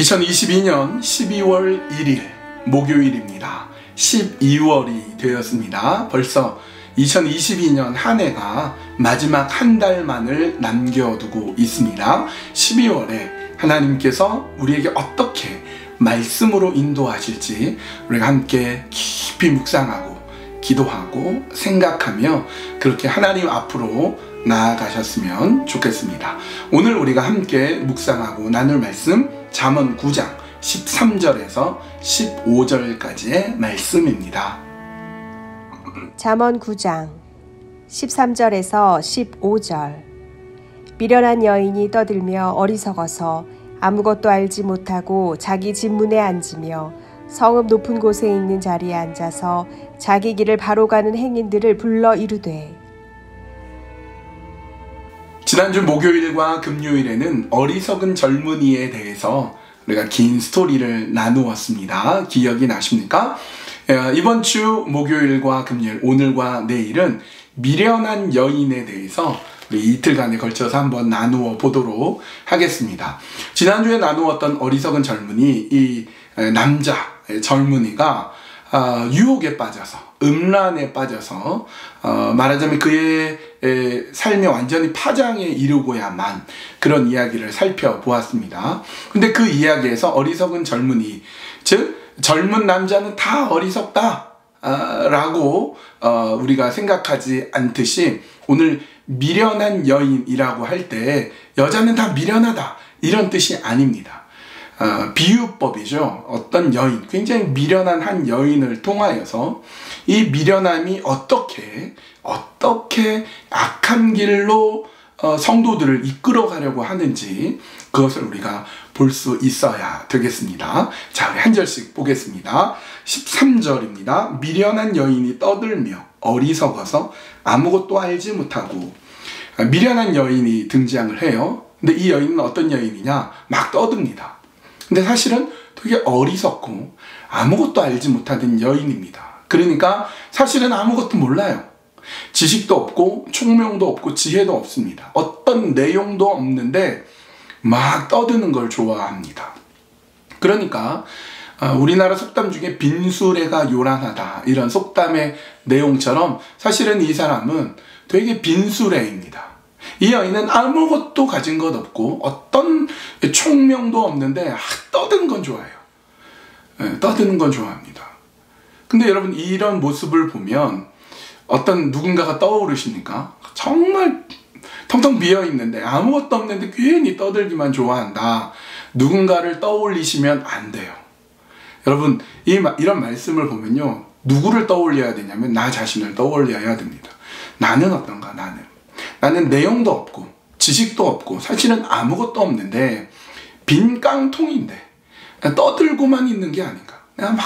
2022년 12월 1일 목요일입니다. 12월이 되었습니다. 벌써 2022년 한 해가 마지막 한 달만을 남겨두고 있습니다. 12월에 하나님께서 우리에게 어떻게 말씀으로 인도하실지 우리가 함께 깊이 묵상하고 기도하고 생각하며 그렇게 하나님 앞으로 나아가셨으면 좋겠습니다. 오늘 우리가 함께 묵상하고 나눌 말씀 잠언 9장 13절에서 15절까지의 말씀입니다. 잠언 9장 13절에서 15절. 미련한 여인이 떠들며 어리석어서 아무것도 알지 못하고 자기 집 문에 앉으며 성읍 높은 곳에 있는 자리에 앉아서 자기 길을 바로 가는 행인들을 불러 이르되. 지난주 목요일과 금요일에는 어리석은 젊은이에 대해서 우리가 긴 스토리를 나누었습니다. 기억이 나십니까? 이번 주 목요일과 금요일, 오늘과 내일은 미련한 여인에 대해서 우리 이틀간에 걸쳐서 한번 나누어 보도록 하겠습니다. 지난주에 나누었던 어리석은 젊은이, 이 남자 젊은이가 유혹에 빠져서, 음란에 빠져서 말하자면 그의 삶이 완전히 파장에 이르고야만 그런 이야기를 살펴보았습니다. 근데 그 이야기에서 어리석은 젊은이, 즉 젊은 남자는 다 어리석다 라고 우리가 생각하지 않듯이 오늘 미련한 여인이라고 할 때 여자는 다 미련하다 이런 뜻이 아닙니다. 비유법이죠. 어떤 여인, 굉장히 미련한 한 여인을 통하여서 이 미련함이 어떻게 악한 길로 성도들을 이끌어 가려고 하는지 그것을 우리가 볼 수 있어야 되겠습니다. 자, 우리 한 절씩 보겠습니다. 13절입니다. 미련한 여인이 떠들며 어리석어서 아무것도 알지 못하고. 미련한 여인이 등장을 해요. 근데 이 여인은 어떤 여인이냐? 막 떠듭니다. 근데 사실은 되게 어리석고 아무것도 알지 못하는 여인입니다. 그러니까 사실은 아무것도 몰라요. 지식도 없고 총명도 없고 지혜도 없습니다. 어떤 내용도 없는데 막 떠드는 걸 좋아합니다. 그러니까 우리나라 속담 중에 빈수레가 요란하다 이런 속담의 내용처럼 사실은 이 사람은 되게 빈수레입니다. 이 여인은 아무것도 가진 것 없고 어떤 총명도 없는데 떠드는 건 좋아해요. 떠드는 건 좋아합니다. 근데 여러분 이런 모습을 보면 어떤 누군가가 떠오르십니까? 정말 텅텅 비어있는데 아무것도 없는데 괜히 떠들기만 좋아한다. 누군가를 떠올리시면 안 돼요. 여러분 이런 말씀을 보면요. 누구를 떠올려야 되냐면 나 자신을 떠올려야 됩니다. 나는 어떤가? 나는 내용도 없고 지식도 없고 사실은 아무것도 없는데 빈 깡통인데 떠들고만 있는 게 아닌가. 내가 막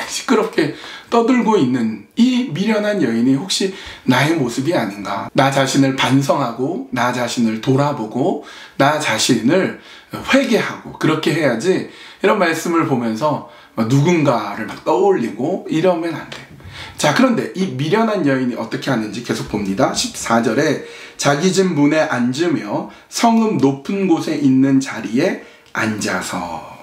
시끄럽게 떠들고 있는 이 미련한 여인이 혹시 나의 모습이 아닌가. 나 자신을 반성하고 나 자신을 돌아보고 나 자신을 회개하고 그렇게 해야지 이런 말씀을 보면서 누군가를 막 떠올리고 이러면 안 돼. 자, 그런데 이 미련한 여인이 어떻게 하는지 계속 봅니다. 14절에 자기 집 문에 앉으며 성읍 높은 곳에 있는 자리에 앉아서.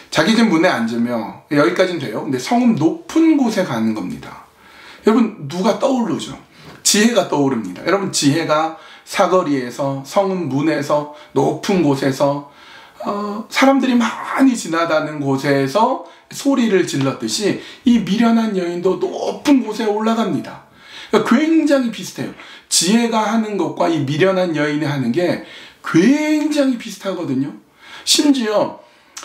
자기 집 문에 앉으며 여기까지는 돼요. 근데 성읍 높은 곳에 가는 겁니다. 여러분 누가 떠오르죠? 지혜가 떠오릅니다. 여러분 지혜가 사거리에서 성읍 문에서 높은 곳에서 사람들이 많이 지나다니는 곳에서 소리를 질렀듯이 이 미련한 여인도 높은 곳에 올라갑니다. 그러니까 굉장히 비슷해요. 지혜가 하는 것과 이 미련한 여인이 하는 게 굉장히 비슷하거든요. 심지어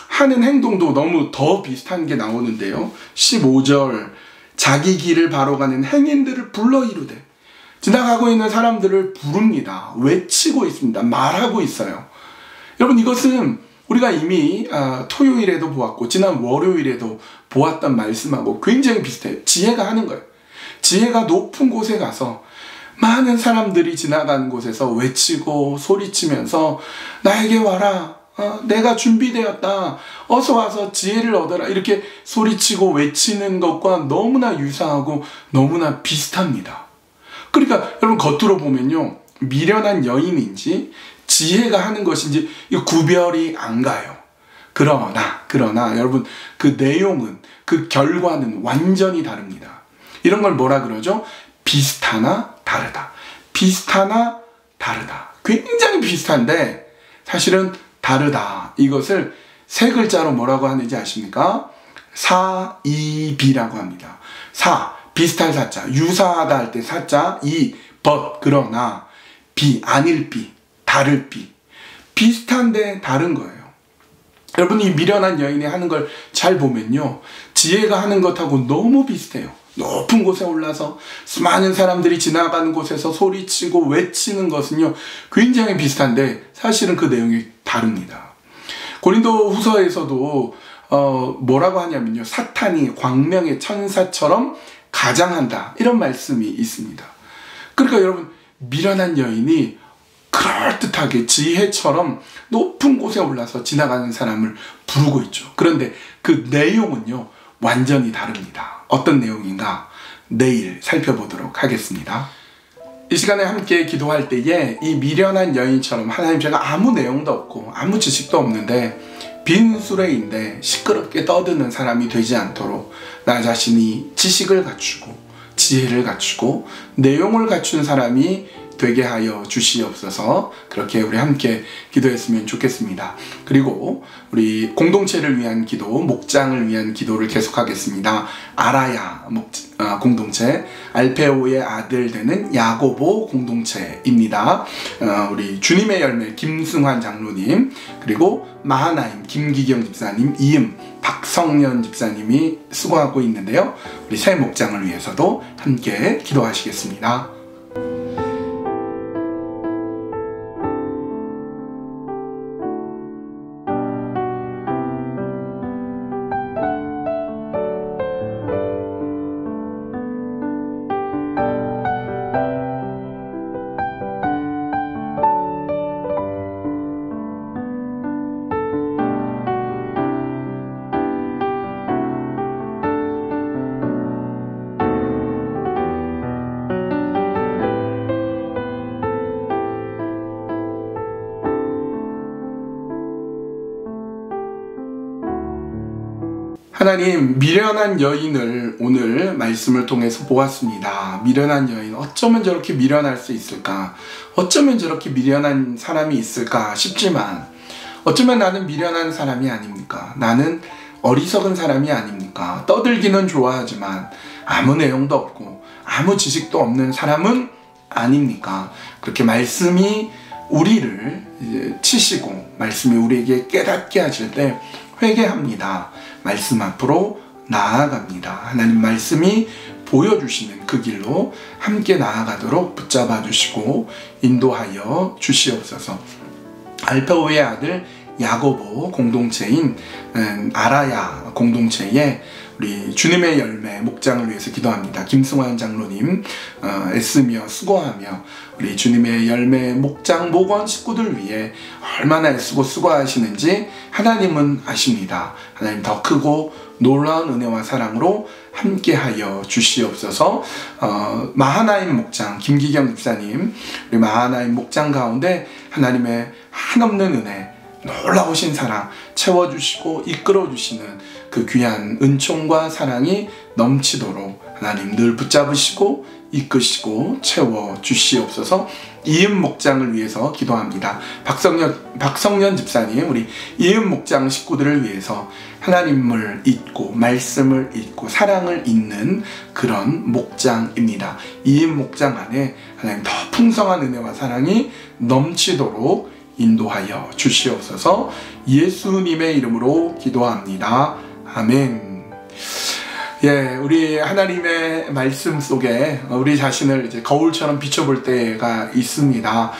하는 행동도 너무 더 비슷한 게 나오는데요. 15절 자기 길을 바로 가는 행인들을 불러 이르되. 지나가고 있는 사람들을 부릅니다. 외치고 있습니다. 말하고 있어요. 여러분 이것은 우리가 이미 토요일에도 보았고 지난 월요일에도 보았던 말씀하고 굉장히 비슷해요. 지혜가 하는 거예요. 지혜가 높은 곳에 가서 많은 사람들이 지나가는 곳에서 외치고 소리치면서 나에게 와라. 내가 준비되었다. 어서 와서 지혜를 얻어라. 이렇게 소리치고 외치는 것과 너무나 유사하고 너무나 비슷합니다. 그러니까 여러분 겉으로 보면요. 미련한 여인인지 지혜가 하는 것인지 구별이 안 가요. 그러나 여러분, 그 내용은, 그 결과는 완전히 다릅니다. 이런 걸 뭐라 그러죠? 비슷하나 다르다. 비슷하나 다르다. 굉장히 비슷한데 사실은 다르다. 이것을 세 글자로 뭐라고 하는지 아십니까? 사이비라고 합니다. 사, 비슷할 사자, 유사하다 할 때 사자, 이, but, 그러나, 비, 아닐 비, 다를 비. 비슷한데 다른 거예요. 여러분이 미련한 여인이 하는 걸 잘 보면요, 지혜가 하는 것하고 너무 비슷해요. 높은 곳에 올라서 수많은 사람들이 지나가는 곳에서 소리치고 외치는 것은요, 굉장히 비슷한데 사실은 그 내용이 다릅니다. 고린도 후서에서도 뭐라고 하냐면요, 사탄이 광명의 천사처럼 가장한다, 이런 말씀이 있습니다. 그러니까 여러분, 미련한 여인이 그럴듯하게 지혜처럼 높은 곳에 올라서 지나가는 사람을 부르고 있죠. 그런데 그 내용은요, 완전히 다릅니다. 어떤 내용인가? 내일 살펴보도록 하겠습니다. 이 시간에 함께 기도할 때에 이 미련한 여인처럼, 하나님, 제가 아무 내용도 없고 아무 지식도 없는데 빈 수레인데 시끄럽게 떠드는 사람이 되지 않도록 나 자신이 지식을 갖추고 지혜를 갖추고 내용을 갖춘 사람이 되게 하여 주시옵소서. 그렇게 우리 함께 기도했으면 좋겠습니다. 그리고 우리 공동체를 위한 기도, 목장을 위한 기도를 계속하겠습니다. 아라야 공동체, 알페오의 아들 되는 야고보 공동체입니다. 우리 주님의 열매 김승환 장로님, 그리고 마하나임 김기경 집사님, 이음 박성년 집사님이 수고하고 있는데요. 우리 새 목장을 위해서도 함께 기도하시겠습니다. 하나님, 미련한 여인을 오늘 말씀을 통해서 보았습니다. 미련한 여인, 어쩌면 저렇게 미련할 수 있을까? 어쩌면 저렇게 미련한 사람이 있을까 싶지만, 어쩌면 나는 미련한 사람이 아닙니까? 나는 어리석은 사람이 아닙니까? 떠들기는 좋아하지만 아무 내용도 없고 아무 지식도 없는 사람은 아닙니까? 그렇게 말씀이 우리를 이제 치시고 말씀이 우리에게 깨닫게 하실 때 회개합니다. 말씀 앞으로 나아갑니다. 하나님 말씀이 보여주시는 그 길로 함께 나아가도록 붙잡아 주시고 인도하여 주시옵소서. 알페오의 아들 야고보 공동체인 아라야 공동체에 우리 주님의 열매 목장을 위해서 기도합니다. 김승환 장로님 애쓰며 수고하며 우리 주님의 열매 목장 목원 식구들 위해 얼마나 애쓰고 수고하시는지 하나님은 아십니다. 하나님 더 크고 놀라운 은혜와 사랑으로 함께하여 주시옵소서. 마하나임 목장 김기경 집사님, 우리 마하나임 목장 가운데 하나님의 한없는 은혜, 놀라우신 사랑 채워주시고 이끌어주시는 그 귀한 은총과 사랑이 넘치도록 하나님 늘 붙잡으시고 이끄시고 채워주시옵소서. 이음 목장을 위해서 기도합니다. 박성년 집사님, 우리 이음 목장 식구들을 위해서 하나님을 잊고 말씀을 잊고 사랑을 잊는 그런 목장입니다. 이음 목장 안에 하나님 더 풍성한 은혜와 사랑이 넘치도록 인도하여 주시옵소서. 예수님의 이름으로 기도합니다. 아멘. 예, 우리 하나님의 말씀 속에 우리 자신을 이제 거울처럼 비춰볼 때가 있습니다.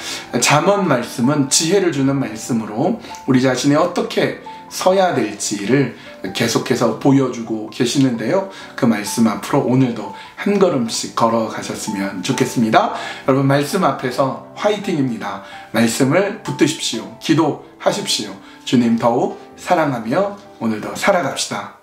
잠언 말씀은 지혜를 주는 말씀으로 우리 자신이 어떻게 서야 될지를 계속해서 보여주고 계시는데요. 그 말씀 앞으로 오늘도 한 걸음씩 걸어가셨으면 좋겠습니다. 여러분, 말씀 앞에서 화이팅입니다. 말씀을 붙드십시오. 기도하십시오. 주님 더욱 사랑하며 오늘도 살아갑시다.